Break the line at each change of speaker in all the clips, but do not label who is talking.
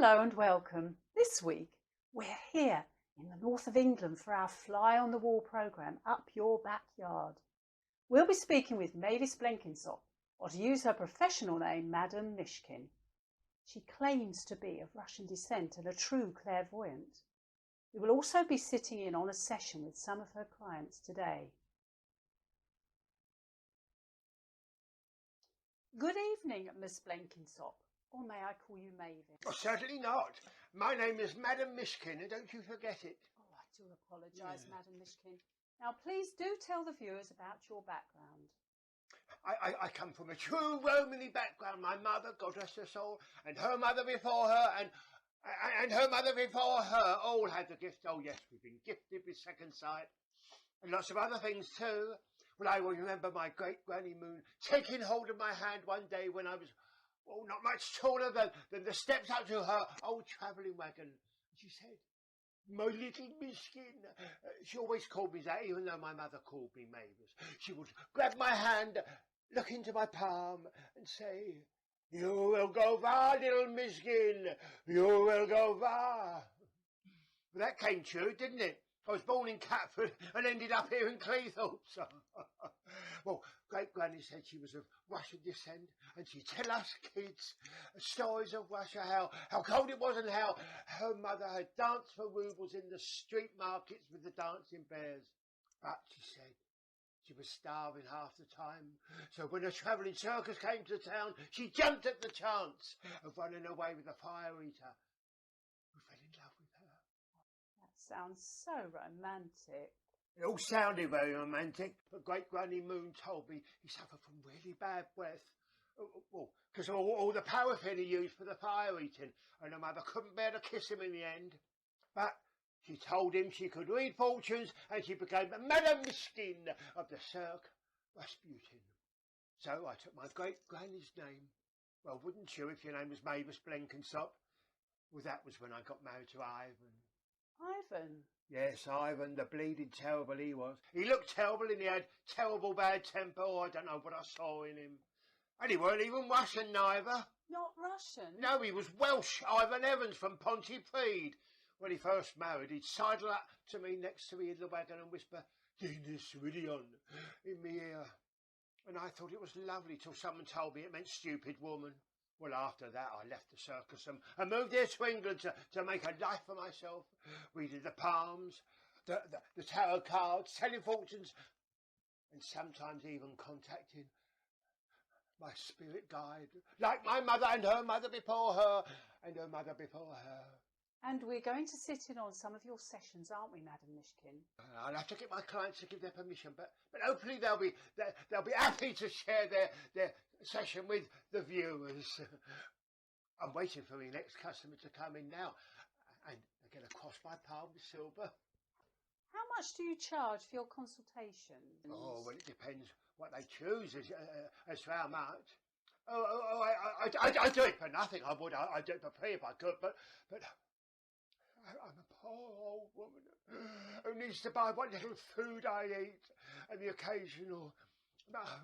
Hello and welcome. This week we're here in the north of England for our Fly on the Wall programme, Up Your Backyard. We'll be speaking with Mavis Blenkinsop, or to use her professional name, Madame Myshkin. She claims to be of Russian descent and a true clairvoyant. We will also be sitting in on a session with some of her clients today. Good evening, Miss Blenkinsop. Or may I call you Mavis?
Oh, certainly not. My name is Madame Myshkin, and don't you forget it.
Oh, I do apologise, Madame Myshkin. Now, please do tell the viewers about your background.
I come from a true Romany background. My mother, God rest her soul, and her mother before her, and her mother before her, all had the gift. Oh, yes, we've been gifted with second sight, and lots of other things too. Well, I will remember my great Granny Moon taking hold of my hand one day when I was not much taller than the steps up to her old travelling wagon. She said, "My little Myshkin." She always called me that, even though my mother called me Mavis. She would grab my hand, look into my palm, and say, "You will go far, little Myshkin. You will go far." Well, that came true, didn't it? I was born in Catford and ended up here in Cleethorpes. Well, Great Granny said she was of Russian descent, and she'd tell us kids stories of Russia, how cold it was, and how her mother had danced for roubles in the street markets with the dancing bears. But she said she was starving half the time, so when a travelling circus came to town, she jumped at the chance of running away with a fire eater who fell in love with her.
That sounds so romantic.
It all sounded very romantic, but Great Granny Moon told me he suffered from really bad breath. Because all the paraffin he used for the fire eating, and her mother couldn't bear to kiss him in the end. But she told him she could read fortunes, and she became Madame Myshkin of the Cirque Rasputin. So I took my great granny's name. Well, wouldn't you if your name was Mavis Blenkinsop? Well, that was when I got married to Ivan.
Ivan?
Yes, Ivan, the bleeding terrible he was. He looked terrible and he had terrible bad temper, or I don't know what I saw in him. And he weren't even Russian neither.
Not Russian?
No, he was Welsh, Ivan Evans from Pontypridd. When he first married, he'd sidle up to me next to me in the wagon and whisper, "Dinas Ridion," in me ear. And I thought it was lovely till someone told me it meant stupid woman. Well, after that, I left the circus and moved here to England to make a life for myself, reading the palms, the tarot cards, telling fortunes, and sometimes even contacting my spirit guide, like my mother and her mother before her, and her mother before her.
And we're going to sit in on some of your sessions, aren't we, Madame Myshkin?
I'll have to get my clients to give their permission, but hopefully they'll be happy to share their session with the viewers. I'm waiting for my next customer to come in now, and they're going to cross my palm with silver.
How much do you charge for your consultations?
Oh, well, it depends what they choose as to how much. I do it for nothing. I would. I'd do it for free if I could, but I'm a poor old woman who needs to buy what little food I eat and the occasional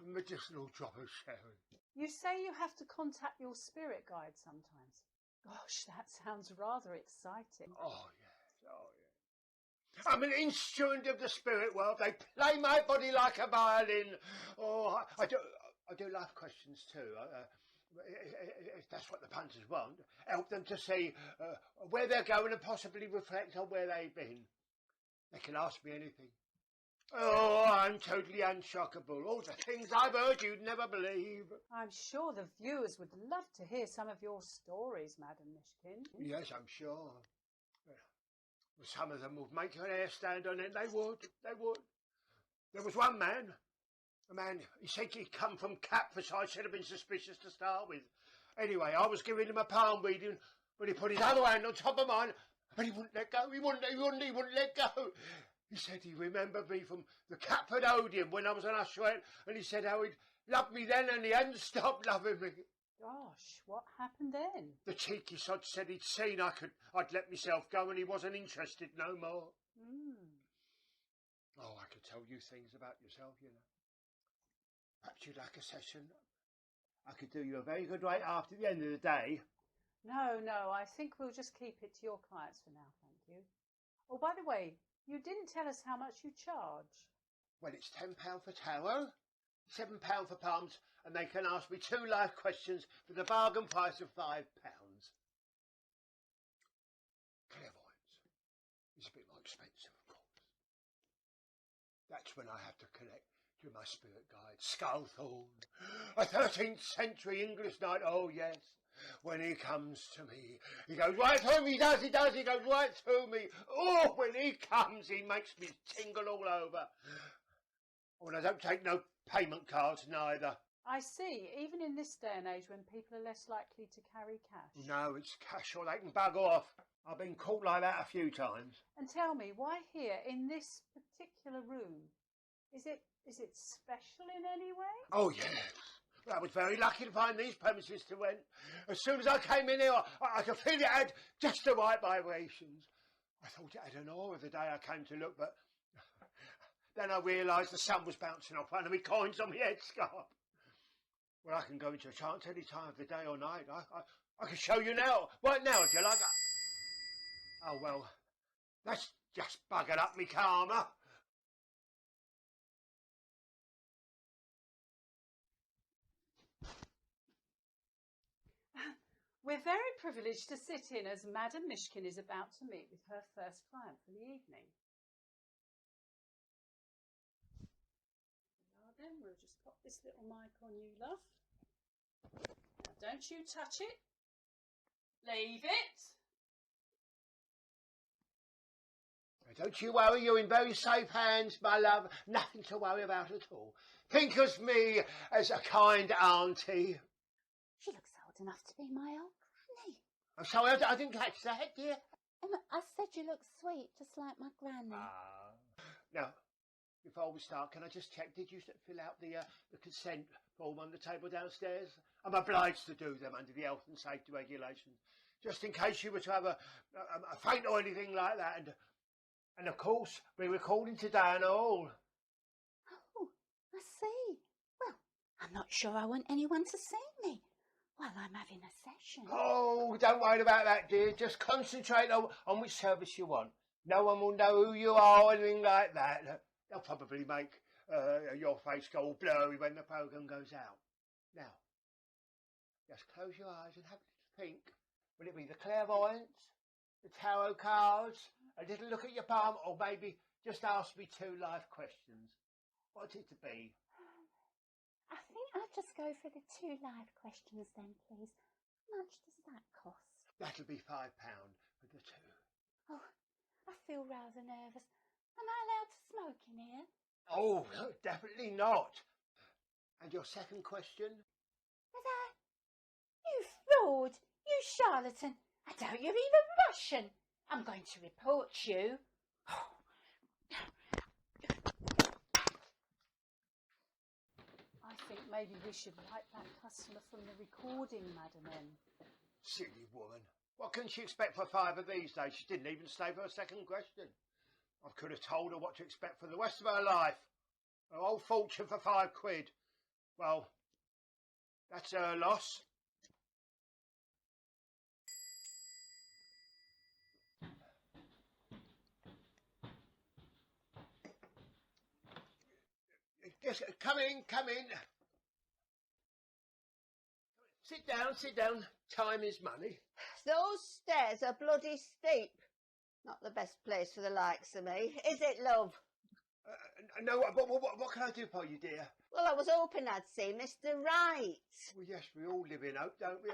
medicinal drop of sherry.
You say you have to contact your spirit guide sometimes. Gosh, that sounds rather exciting.
Oh, yes. Oh, yes. I'm an instrument of the spirit world. They play my body like a violin. Oh, I do life questions too. If that's what the punters want, help them to see where they're going and possibly reflect on where they've been. They can ask me anything. Oh, I'm totally unshockable. All the things I've heard you'd never believe.
I'm sure the viewers would love to hear some of your stories, Madame Myshkin.
Yes, I'm sure. Some of them would make your hair stand on end. They would. There was one man. A man, he said he'd come from Catford, so I should have been suspicious to start with. Anyway, I was giving him a palm reading when he put his other hand on top of mine, but he wouldn't let go. He wouldn't let go. He said he remembered me from the Catford Odeon when I was an usher, and he said how he'd loved me then and he hadn't stopped loving me.
Gosh, what happened then?
The cheeky sod said he'd seen I'd let myself go and he wasn't interested no more. Oh, I could tell you things about yourself, you know. Perhaps you'd like a session. I could do you a very good rate after the end of the day.
No, I think we'll just keep it to your clients for now, thank you. Oh, by the way, you didn't tell us how much you charge.
Well, it's £10 for tarot, £7 for palms, and they can ask me 2 live questions for the bargain price of £5. Clairvoyance is a bit more expensive, of course. That's when I have to connect to my spirit guide, Skullthorn, a 13th century English knight. Oh, yes. When he comes to me, he goes right through me, he does, he goes right through me. Oh, when he comes, he makes me tingle all over. Oh, and I don't take no payment cards neither.
I see, even in this day and age when people are less likely to carry cash.
No, it's cash or they can bug off. I've been caught like that a few times.
And tell me, why here in this particular room? Is it special in any way?
Oh, yes. I was very lucky to find these premises to rent. As soon as I came in here, I could feel it had just the right vibrations. I thought it had an aura the day I came to look, but then I realised the sun was bouncing off one of me coins on my headscarf. Well, I can go into a trance any time of the day or night. I can show you now, right now, if you like. Oh, well, that's just buggered up me karma.
We're very privileged to sit in as Madam Myshkin is about to meet with her first client for the evening. Now then, we'll just pop this little mic on you, love. Now, don't you touch it. Leave it.
Don't you worry, you're in very safe hands, my love. Nothing to worry about at all. Think of me as a kind auntie.
She looks old enough to be my old granny.
I'm sorry, I didn't catch that, dear.
I said you look sweet, just like my granny.
Now, before we start, can I just check, did you fill out the consent form on the table downstairs? I'm obliged to do them under the health and safety regulations, just in case you were to have a faint or anything like that. And of course, we're recording today and all.
Oh, I see. Well, I'm not sure I want anyone to see me while I'm having a session.
Oh, don't worry about that, dear. Just concentrate on which service you want. No one will know who you are or anything like that. They'll probably make your face go all blurry when the programme goes out. Now, just close your eyes and have a think. Will it be the clairvoyance, the tarot cards, a little look at your palm, or maybe just ask me 2 live questions? What's it to be?
I think I'll just go for the 2 live questions then, please. How much does that cost?
That'll be £5 for the 2.
Oh, I feel rather nervous. Am I allowed to smoke in here?
Oh, no, definitely not. And your second question?
But you fraud, you charlatan. I doubt you're even Russian. I'm going to report you.
I think maybe we should wipe that customer from the recording, Madam N.
Silly woman. What can she expect for 5 of these days? She didn't even stay for a second question. I could have told her what to expect for the rest of her life. Her whole fortune for £5. Well, that's her loss. Just come in. Sit down. Time is money.
Those stairs are bloody steep. Not the best place for the likes of me, is it, love?
No, what can I do for you, dear?
Well, I was hoping I'd see Mr. Wright.
Well, yes, we all live in hope, don't we?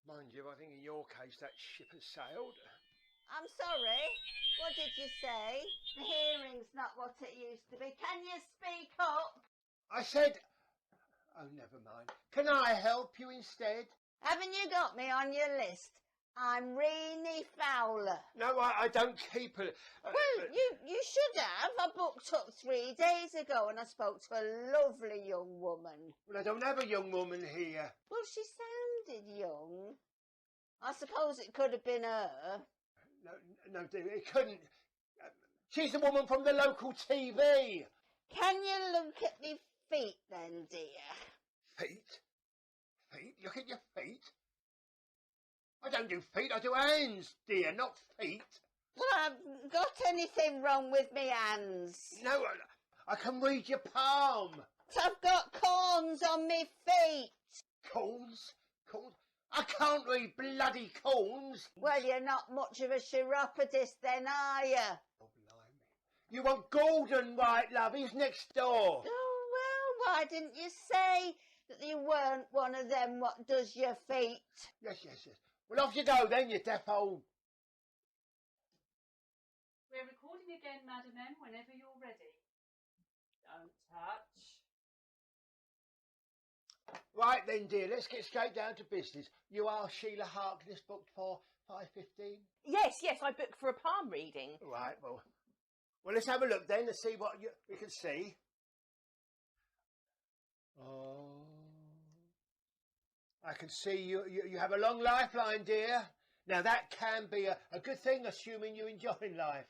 Mind you, I think in your case that ship has sailed.
I'm sorry. What did you say? The hearing's not what it used to be. Can you speak up?
I said... Oh, never mind. Can I help you instead?
Haven't you got me on your list? I'm Reenie Fowler.
No, I don't keep it.
Well, you should have. I booked up 3 days ago and I spoke to a lovely young woman.
Well, I don't have a young woman here.
Well, she sounded young. I suppose it could have been her.
No, dear, it couldn't. She's the woman from the local TV.
Can you look at me feet then, dear?
Feet? Look at your feet. I don't do feet, I do hands, dear, not feet.
Well, I haven't got anything wrong with me hands.
No, I can read your palm.
But I've got corns on me feet.
Corns? Corns? I can't read bloody corns.
Well, you're not much of a chiropodist then, are you?
Oh, blimey. You want Gordon, right, love? He's next door.
Oh, well, why didn't you say that you weren't one of them what does your feet?
Yes. Well, off you go then, you deaf old...
We're recording again, Madam M, whenever you're ready. Don't touch.
Right then, dear, let's get straight down to business. You are Sheila Harkness, booked for 5:15?
Yes, I booked for a palm reading.
Right, well, let's have a look then and see what we can see. Oh, I can see you have a long lifeline, dear. Now, that can be a good thing, assuming you're enjoying life.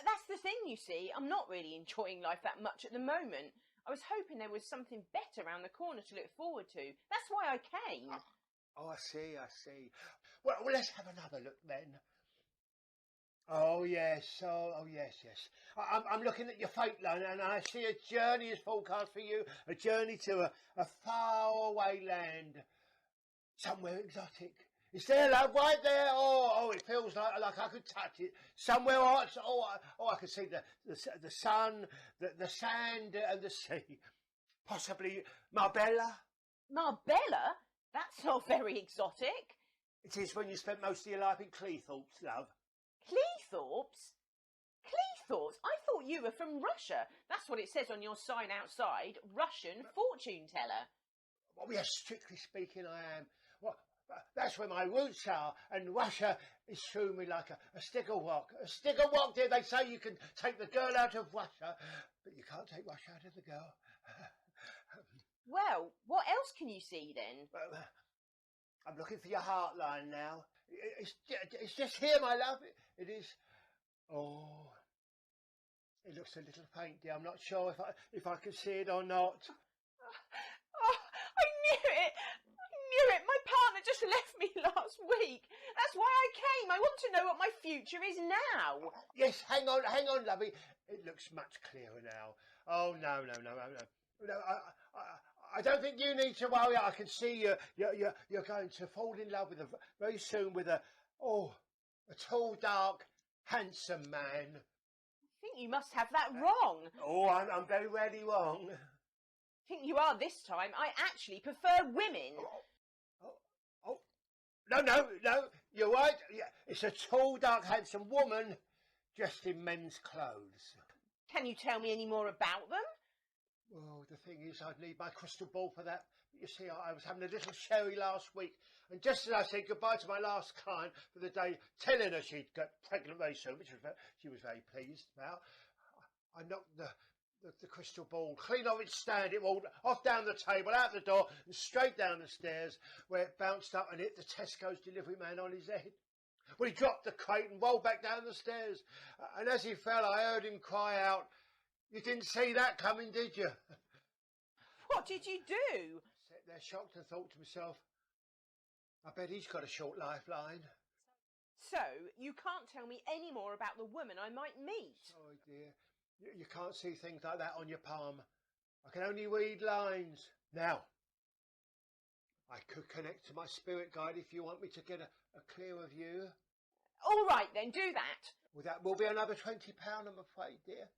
That's the thing, you see. I'm not really enjoying life that much at the moment. I was hoping there was something better around the corner to look forward to. That's why I came.
Oh, I see. Well, let's have another look then. Oh, yes. I'm looking at your fate line and I see a journey is forecast for you, a journey to a faraway land, somewhere exotic. It's there, love, right there. Oh, it feels like I could touch it. Somewhere else. I can see the sun, the sand and the sea. Possibly Marbella.
Marbella? That's not very exotic.
It is when you spent most of your life in Cleethorpes, love.
Cleethorpes? Cleethorpes? I thought you were from Russia. That's what it says on your sign outside. Russian fortune teller.
Well, yes, strictly speaking, I am. Well, that's where my roots are, and Russia is through me like a stick of rock. A stick of rock, dear. They say you can take the girl out of Russia, but you can't take Russia out of the girl.
Well, what else can you see then?
Well, I'm looking for your heart line now. It's just here, my love. It is. Oh, it looks a little faint, dear. I'm not sure if I can see it or not.
Oh, I knew it. My partner just left me last week. That's why I came. I want to know what my future is now.
Yes, hang on, lovey. It looks much clearer now. Oh, no. I don't think you need to worry. I can see you're going to fall in love with very soon with a tall, dark, handsome man.
I think you must have that wrong.
Oh, I'm very rarely wrong.
I think you are this time. I actually prefer women.
Oh, no, you're right. Yeah, it's a tall, dark, handsome woman dressed in men's clothes.
Can you tell me any more about them?
Well, the thing is, I'd need my crystal ball for that. But you see, I was having a little sherry last week, and just as I said goodbye to my last client for the day, telling her she'd get pregnant very soon, which she was very pleased about, I knocked the crystal ball clean off its stand. It rolled off down the table, out the door, and straight down the stairs, where it bounced up and hit the Tesco's delivery man on his head. Well, he dropped the crate and rolled back down the stairs, and as he fell, I heard him cry out, "You didn't see that coming, did you?"
What did you do?
I sat there shocked and thought to myself, I bet he's got a short lifeline.
So, you can't tell me any more about the woman I might meet?
Sorry, dear. You can't see things like that on your palm. I can only read lines. Now, I could connect to my spirit guide if you want me to get a clearer view.
All right then, do that.
Well, that will be another £20, I'm afraid, dear.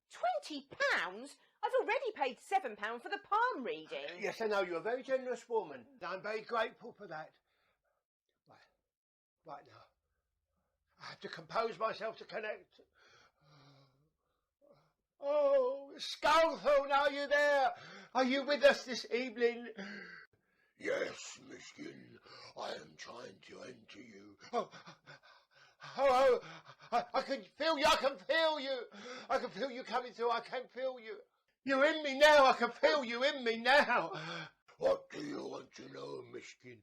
£20? I've already paid £7 for the palm reading.
Yes, I know. You're a very generous woman. I'm very grateful for that. Right now. I have to compose myself to connect. Oh, Skullthorne, are you there? Are you with us this evening?
Yes, Myshkin, I am trying to enter you.
I can feel you, I can feel you coming through, I can feel you. You're in me now, I can feel you in me now.
What do you want to know, Myshkin?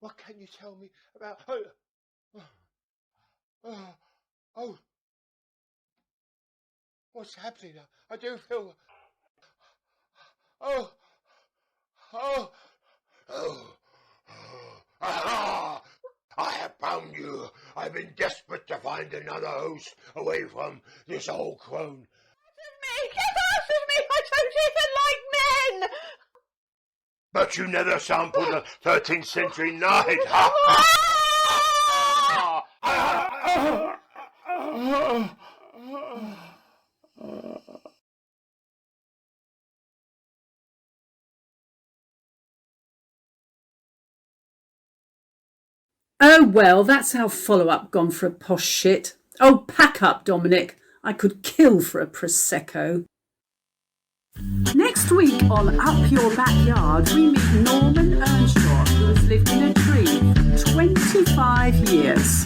What can you tell me about... What's happening? I do feel...
Aha! I have found you. I've been desperate to find another host away from this old crone.
Get out of me! I don't even like men!
But you never sampled a 13th century night. Ha!
Oh well, that's our follow-up gone for a posh shit. Oh, pack up, Dominic. I could kill for a Prosecco. Next week on Up Your Backyard, we meet Norman Earnshaw, who has lived in a tree for 25 years.